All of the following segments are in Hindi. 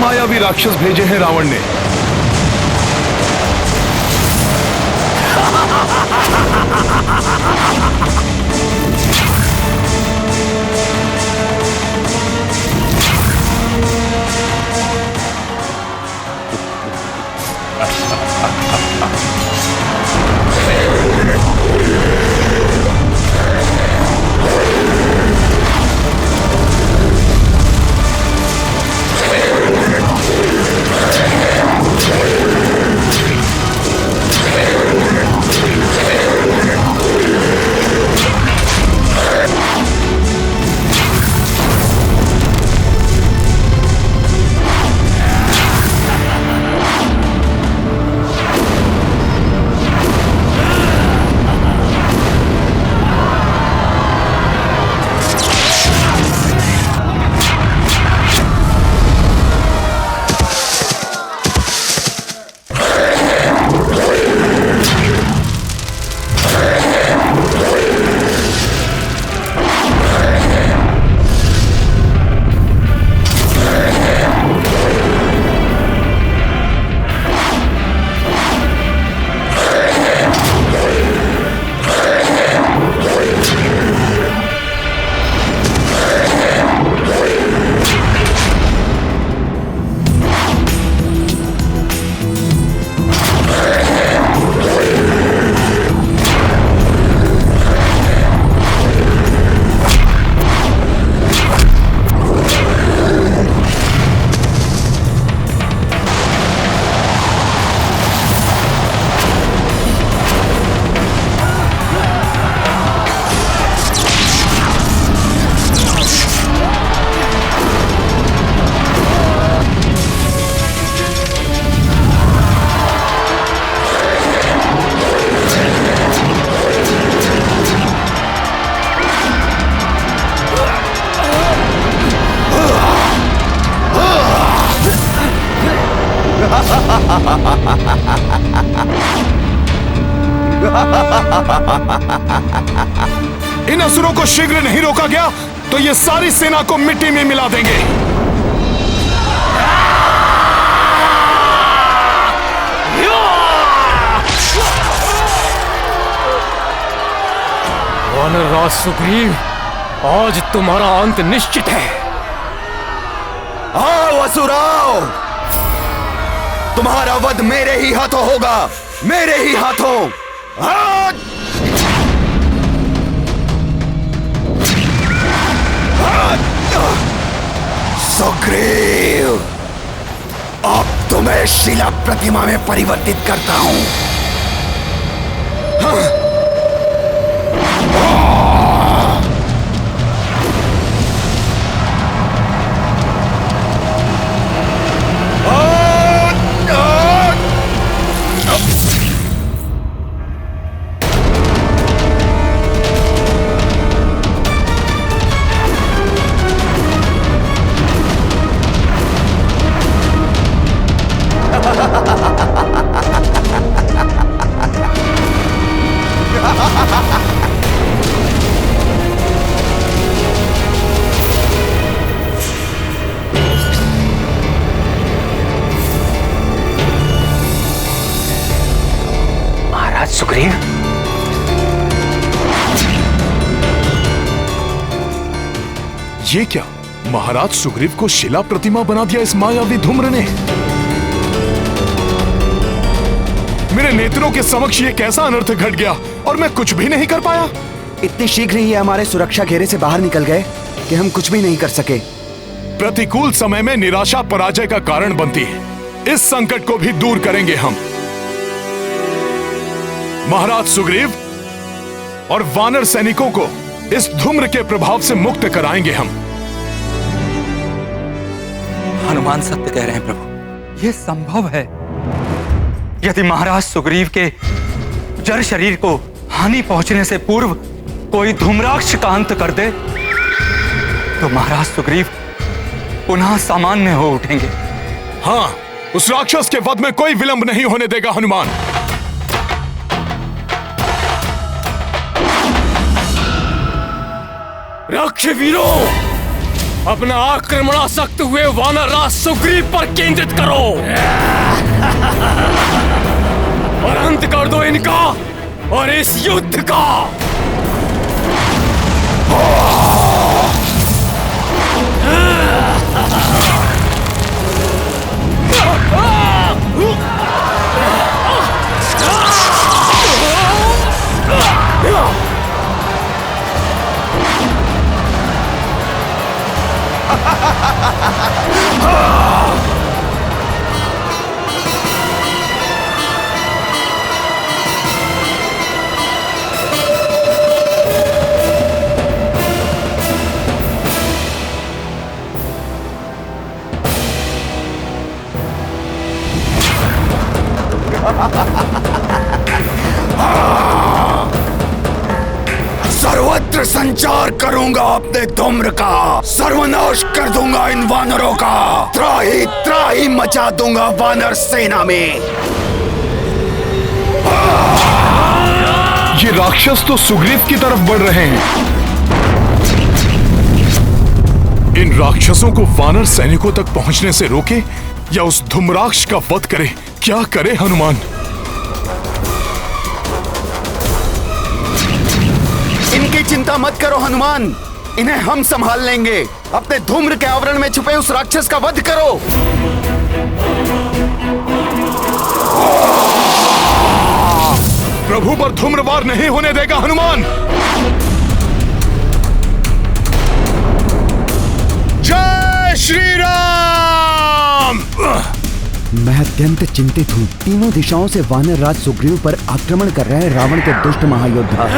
मायावी राक्षस भेजे हैं रावण ने। इन असुरों को शीघ्र नहीं रोका गया तो ये सारी सेना को मिट्टी में मिला देंगे। वानरराज सुग्रीव, आज तुम्हारा अंत निश्चित है। आओ असुराओ, तुम्हारा वध मेरे ही हाथों होगा, मेरे ही हाथों। सुग्रीव, अब तुम्हें शिला प्रतिमा में परिवर्तित करता हूं। सुग्रीव, ये क्या? महाराज सुग्रीव को शिला प्रतिमा बना दिया इस मायावी धूम्र ने। मेरे नेत्रों के समक्ष ये कैसा अनर्थ घट गया और मैं कुछ भी नहीं कर पाया। इतनी शीघ्र ही हमारे सुरक्षा घेरे से बाहर निकल गए कि हम कुछ भी नहीं कर सके। प्रतिकूल समय में निराशा पराजय का कारण बनती है। इस संकट को भी दूर करेंगे हम। महाराज सुग्रीव और वानर सैनिकों को इस धूम्र के प्रभाव से मुक्त कराएंगे हम। हनुमान सत्य कह रहे हैं प्रभु, यह संभव है। यदि महाराज सुग्रीव के जड़ शरीर को हानि पहुंचने से पूर्व कोई धूम्राक्ष का अंत कर दे तो महाराज सुग्रीव पुनः सामान्य हो उठेंगे। हाँ, उस राक्षस के वध में कोई विलंब नहीं होने देगा हनुमान। राक्षवीरों, अपना आक्रमणासक्त हुए वानर राज सुग्रीव पर केंद्रित करो और अंत कर दो इनका और इस युद्ध का। सर्वत्र संचार करूंगा अपने धूम्र का, सर्वनाश कर दूंगा इन वानरों का, त्राही त्राही मचा दूंगा वानर सेना में। ये राक्षस तो सुग्रीव की तरफ बढ़ रहे हैं। इन राक्षसों को वानर सैनिकों तक पहुंचने से रोके या उस धूम्राक्ष का वध करे, क्या करे हनुमान? इनकी चिंता मत करो हनुमान, इन्हें हम संभाल लेंगे। अपने धूम्र के आवरण में छुपे उस राक्षस का वध करो। प्रभु पर धूम्रवार नहीं होने देगा हनुमान। जय श्री राम। मैं अत्यंत चिंतित हूँ। तीनों दिशाओं से वानर राज सुग्रीव पर आक्रमण कर रहे हैं रावण के दुष्ट महायोद्धा।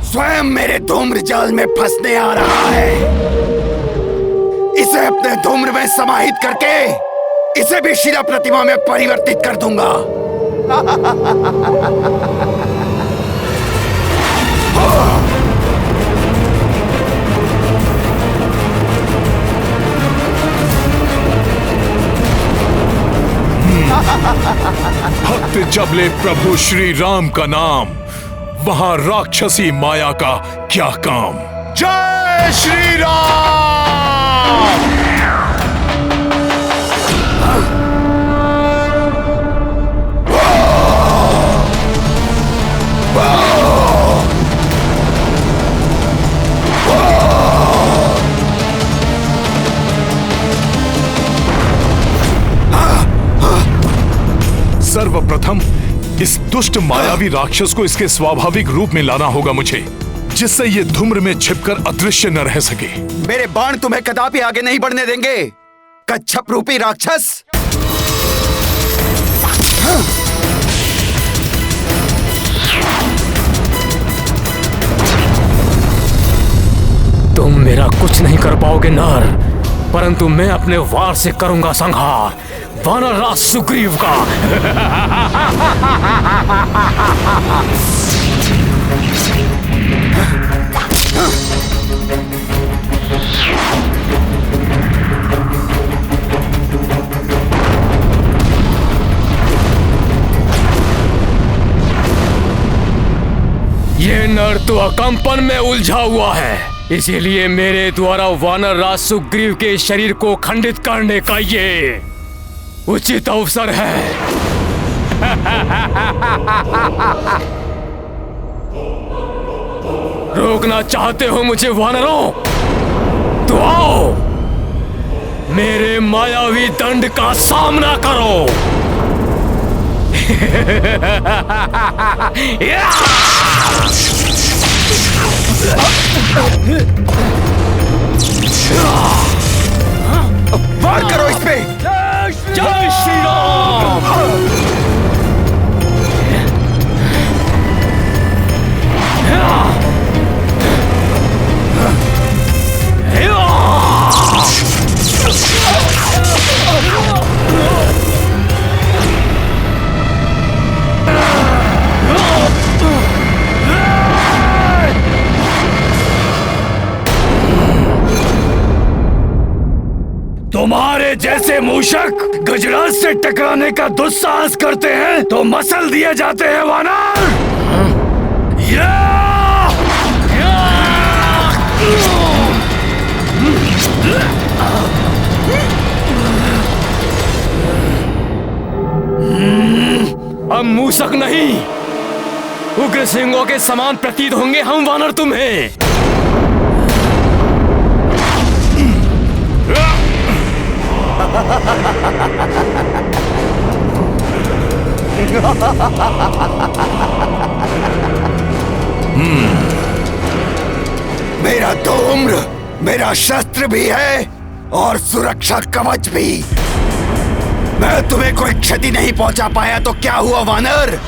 स्वयं मेरे धूम्र जाल में फंसने आ रहा है। इसे अपने धूम्र में समाहित करके इसे भी शिला प्रतिमा में परिवर्तित कर दूंगा। भक्त जब ले प्रभु श्री राम का नाम, वहां राक्षसी माया का क्या काम। जय श्री राम। सर्वप्रथम इस दुष्ट मायावी राक्षस को इसके स्वाभाविक रूप में लाना होगा मुझे, जिससे ये धूम्र में छिपकर अदृश्य न रह सके। मेरे बाण तुम्हें कदापि आगे नहीं बढ़ने देंगे, कच्छप रूपी राक्षस। तुम मेरा कुछ नहीं कर पाओगे नर, परंतु मैं अपने वार से करूंगा संहार वानर राज सुग्रीव का। ये नर तो अकंपन में उलझा हुआ है, इसीलिए मेरे द्वारा वानर राज सुग्रीव के शरीर को खंडित करने का ये उचित अवसर है। रोकना चाहते हो मुझे वानरों? तो आओ, मेरे मायावी दंड का सामना करो। वार करो इस पे। जय श्री राम। मूषक गजराज से टकराने का दुस्साहस करते हैं तो मसल दिए जाते हैं वानर। अब मूषक नहीं, उग्र सिंहों के समान प्रतीत होंगे हम वानर तुम्हें। मेरा धूम्र मेरा शस्त्र भी है और सुरक्षा कवच भी। मैं तुम्हें कोई क्षति नहीं पहुंचा पाया तो क्या हुआ वानर?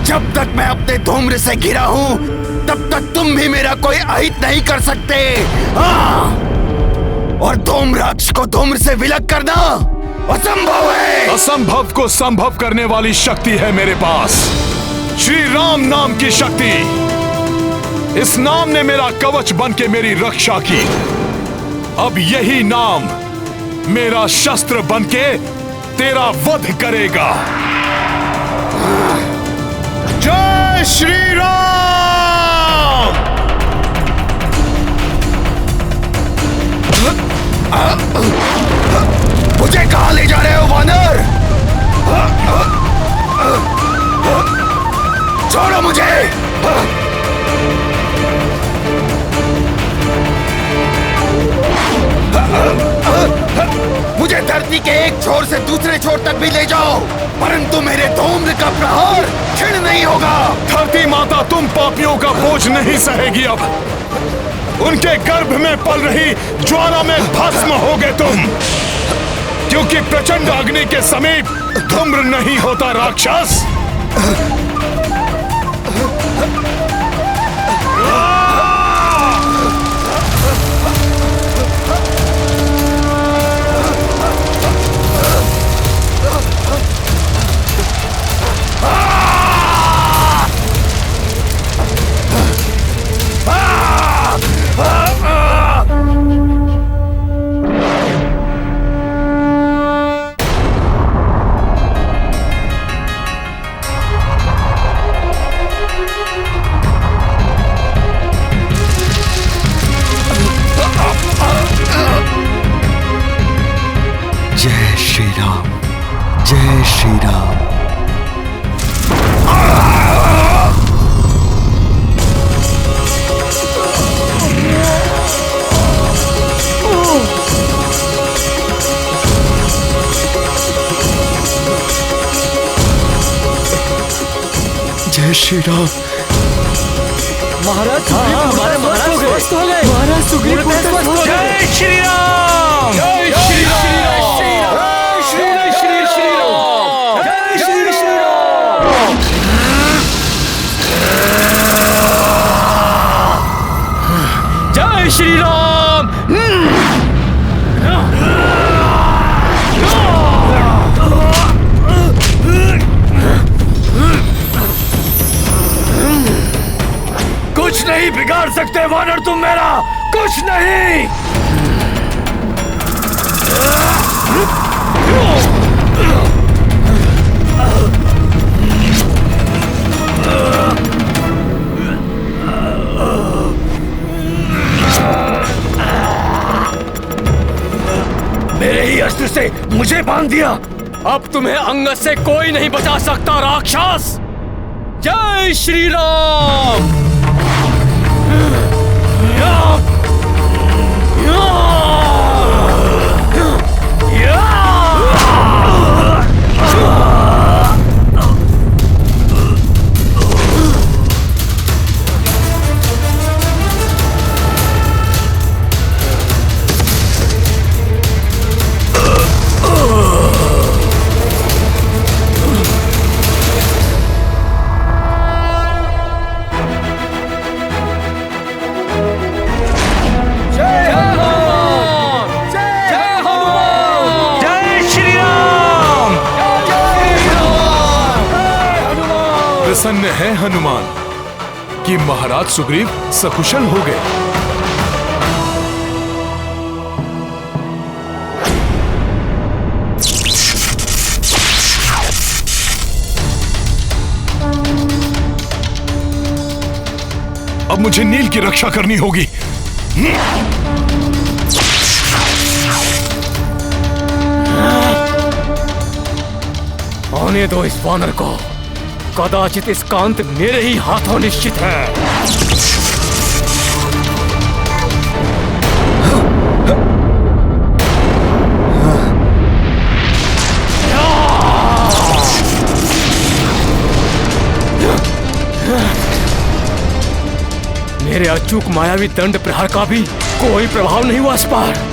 जब तक मैं अपने धूम्र से घिरा हूं तब तक तुम भी मेरा कोई अहित नहीं कर सकते। और धूम्राक्ष को धूम्र से विलग करना असंभव है। असंभव को संभव करने वाली शक्ति है मेरे पास, श्री राम नाम की शक्ति। इस नाम ने मेरा कवच बन के मेरी रक्षा की। अब यही नाम मेरा शस्त्र बन के तेरा वध करेगा। जय श्री राम। मुझे कहां ले जा रहे हो वानर? छोड़ो मुझे। मुझे धरती के एक छोर से दूसरे छोर तक भी ले जाओ, परंतु मेरे धूम्र का प्रहार क्षीण नहीं होगा। धरती माता तुम पापियों का बोझ नहीं सहेगी। अब उनके गर्भ में पल रही ज्वाला में भस्म होगे तुम, क्योंकि प्रचंड अग्नि के समीप धूम्र नहीं होता राक्षस। जय श्री राम, जय श्री राम। जय श्री राम। महाराज हमारे महाराज स्वस्थ हो गए। महाराज सुग्रीव स्वस्थ हो गए। जय श्री राम। जय श्री राम। जय श्री राम। जय श्री राम। जय श्री राम। कुछ नहीं बिगाड़ सकते वानर तुम मेरा, कुछ नहीं। मेरे ही अस्त्र से मुझे बांध दिया। अब तुम्हें अंगद से कोई नहीं बचा सकता राक्षस। जय श्री राम। प्रसन्न है हनुमान कि महाराज सुग्रीव सकुशल हो गए। अब मुझे नील की रक्षा करनी होगी। आने दो इस वानर को। कदाचित इसका अंत मेरे ही हाथों निश्चित है। मेरे अचूक मायावी दंड प्रहार का भी कोई प्रभाव नहीं हुआ इस पर।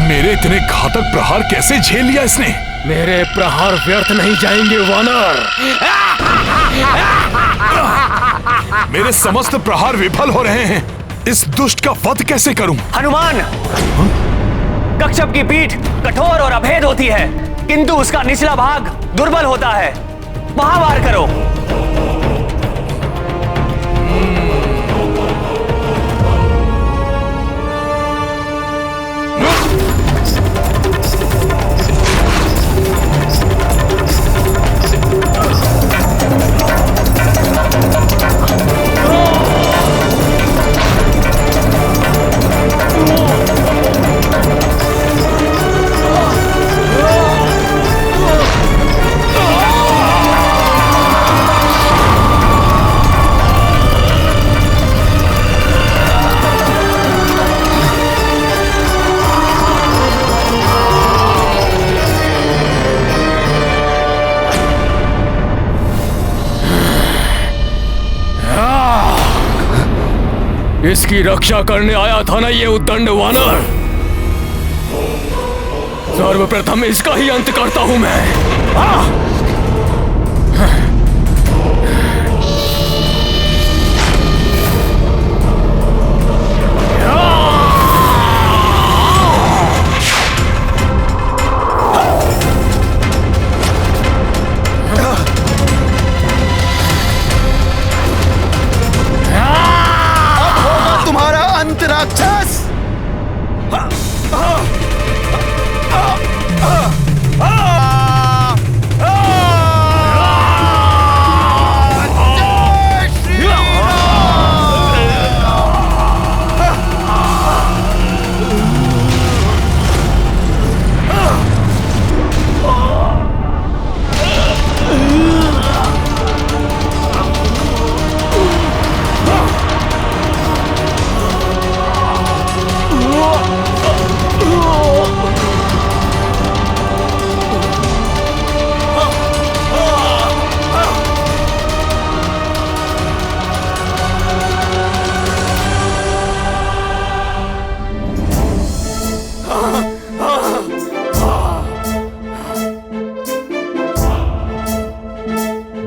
मेरे इतने घातक प्रहार कैसे झेल लिया इसने? मेरे प्रहार व्यर्थ नहीं जाएंगे वानर। मेरे समस्त प्रहार विफल हो रहे हैं। इस दुष्ट का वध कैसे करूं? हनुमान, कच्छप की पीठ कठोर और अभेद होती है, किंतु उसका निचला भाग दुर्बल होता है। वहां वार करो। इसकी रक्षा करने आया था ना ये उद्दंड वानर। सर्वप्रथम इसका ही अंत करता हूं मैं। राक्षस!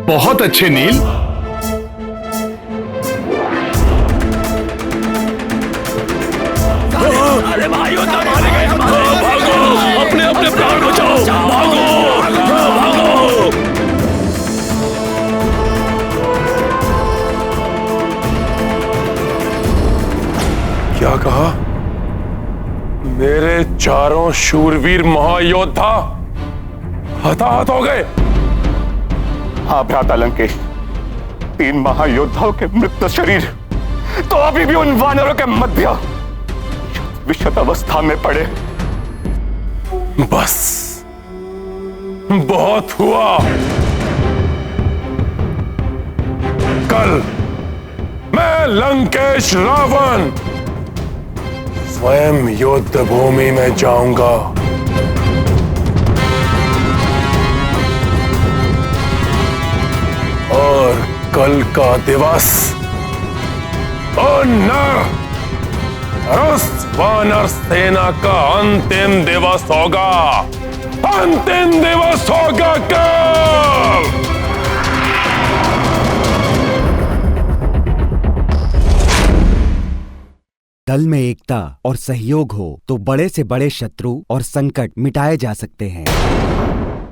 बहुत अच्छे नील। अरे भाइयों, भागो, अपने अपने प्राण बचाओ, भागो, भागो। क्या कहा? चारों शूरवीर महायोद्धा हताहत हो गए। हाँ भ्राता लंकेश, 3 महायोद्धाओं के मृत शरीर तो अभी भी उन वानरों के मध्य विशद अवस्था में पड़े। बस बहुत हुआ। कल मैं लंकेश रावण स्वयं युद्ध भूमि में जाऊंगा। और कल का दिवस उन वानर सेना का अंतिम दिवस होगा। अंतिम दिवस होगा कल। दल में एकता और सहयोग हो तो बड़े से बड़े शत्रु और संकट मिटाए जा सकते हैं।